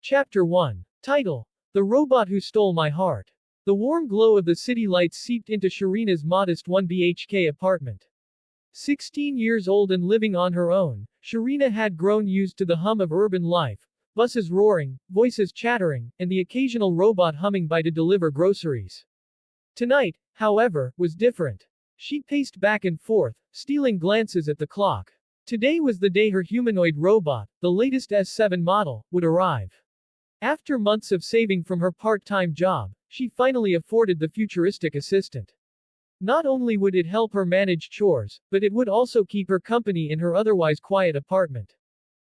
Chapter 1. Title: The Robot Who Stole My Heart. The warm glow of the city lights seeped into Sherina's modest 1 BHK apartment. 16 years old and living on her own, Sherina had grown used to the hum of urban life, buses roaring, voices chattering, and the occasional robot humming by to deliver groceries. Tonight, however, was different. She paced back and forth, stealing glances at the clock. Today was the day her humanoid robot, the latest S7 model, would arrive. After months of saving from her part-time job, she finally afforded the futuristic assistant. Not only would it help her manage chores, but it would also keep her company in her otherwise quiet apartment.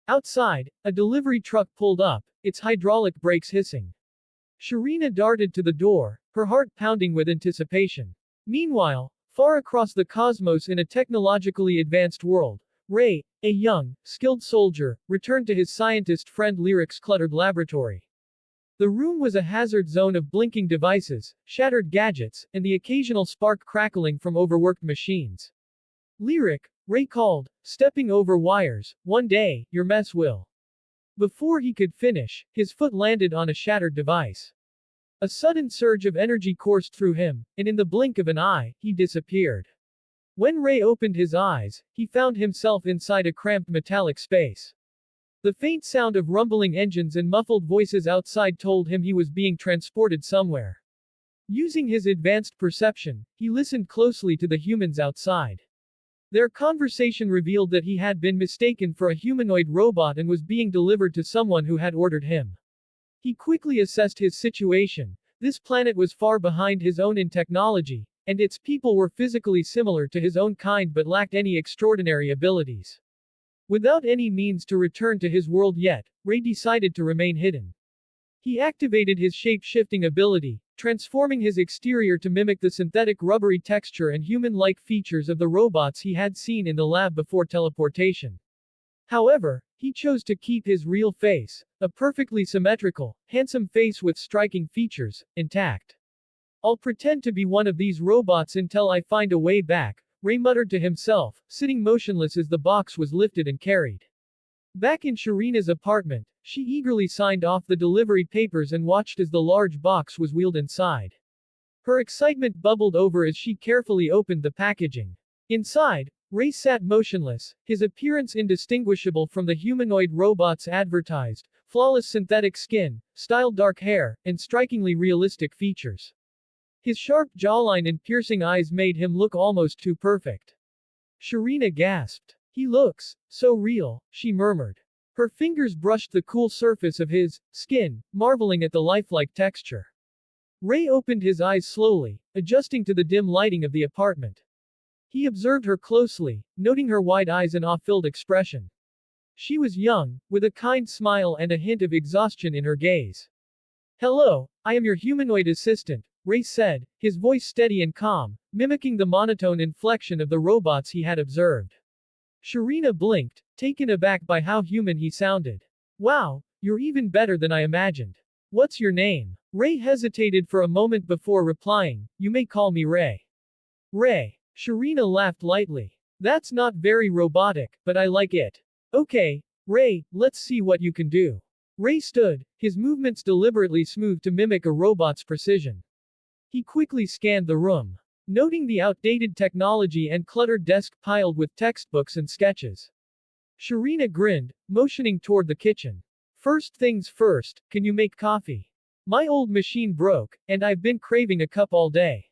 Outside, a delivery truck pulled up, its hydraulic brakes hissing. Sherina darted to the door, her heart pounding with anticipation. Meanwhile, far across the cosmos in a technologically advanced world, Ray, a young, skilled soldier, returned to his scientist friend Lyric's cluttered laboratory. The room was a hazard zone of blinking devices, shattered gadgets, and the occasional spark crackling from overworked machines. Lyric, Ray called, stepping over wires, one day, your mess will. Before he could finish, his foot landed on a shattered device. A sudden surge of energy coursed through him, and in the blink of an eye, he disappeared. When Ray opened his eyes, he found himself inside a cramped metallic space. The faint sound of rumbling engines and muffled voices outside told him he was being transported somewhere. Using his advanced perception, he listened closely to the humans outside. Their conversation revealed that he had been mistaken for a humanoid robot and was being delivered to someone who had ordered him. He quickly assessed his situation. This planet was far behind his own in technology, and its people were physically similar to his own kind but lacked any extraordinary abilities. Without any means to return to his world yet, Ray decided to remain hidden. He activated his shape-shifting ability, transforming his exterior to mimic the synthetic rubbery texture and human-like features of the robots he had seen in the lab before teleportation. However, he chose to keep his real face, a perfectly symmetrical, handsome face with striking features, intact. I'll pretend to be one of these robots until I find a way back, Ray muttered to himself, sitting motionless as the box was lifted and carried. Back in Sherina's apartment, she eagerly signed off the delivery papers and watched as the large box was wheeled inside. Her excitement bubbled over as she carefully opened the packaging. Inside, Ray sat motionless, his appearance indistinguishable from the humanoid robots advertised, flawless synthetic skin, styled dark hair, and strikingly realistic features. His sharp jawline and piercing eyes made him look almost too perfect. Sherina gasped. He looks so real, she murmured. Her fingers brushed the cool surface of his skin, marveling at the lifelike texture. Ray opened his eyes slowly, adjusting to the dim lighting of the apartment. He observed her closely, noting her wide eyes and awe-filled expression. She was young, with a kind smile and a hint of exhaustion in her gaze. Hello, I am your humanoid assistant, Ray said, his voice steady and calm, mimicking the monotone inflection of the robots he had observed. Sherina blinked, taken aback by how human he sounded. Wow, you're even better than I imagined. What's your name? Ray hesitated for a moment before replying, you may call me Ray. Ray. Sherina laughed lightly. That's not very robotic, but I like it. Okay, Ray, let's see what you can do. Ray stood, his movements deliberately smooth to mimic a robot's precision. He quickly scanned the room, noting the outdated technology and cluttered desk piled with textbooks and sketches. Sherina grinned, motioning toward the kitchen. First things first, can you make coffee? My old machine broke, and I've been craving a cup all day.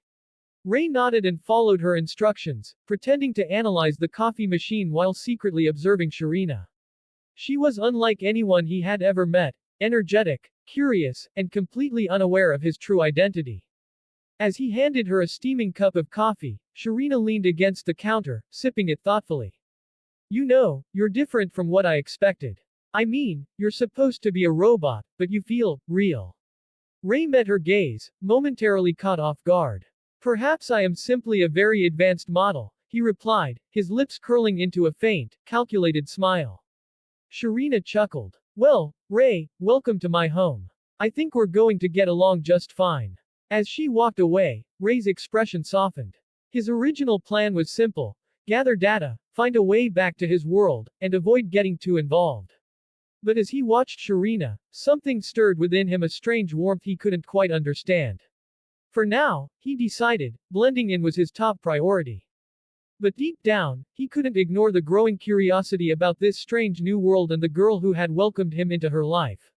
Ray nodded and followed her instructions, pretending to analyze the coffee machine while secretly observing Sherina. She was unlike anyone he had ever met, energetic, curious, and completely unaware of his true identity. As he handed her a steaming cup of coffee, Sherina leaned against the counter, sipping it thoughtfully. You know, you're different from what I expected. I mean, you're supposed to be a robot, but you feel real. Ray met her gaze, momentarily caught off guard. Perhaps I am simply a very advanced model, he replied, his lips curling into a faint, calculated smile. Sherina chuckled. Well, Ray, welcome to my home. I think we're going to get along just fine. As she walked away, Ray's expression softened. His original plan was simple: gather data, find a way back to his world, and avoid getting too involved. But as he watched Sherina, something stirred within him, a strange warmth he couldn't quite understand. For now, he decided, blending in was his top priority. But deep down, he couldn't ignore the growing curiosity about this strange new world and the girl who had welcomed him into her life.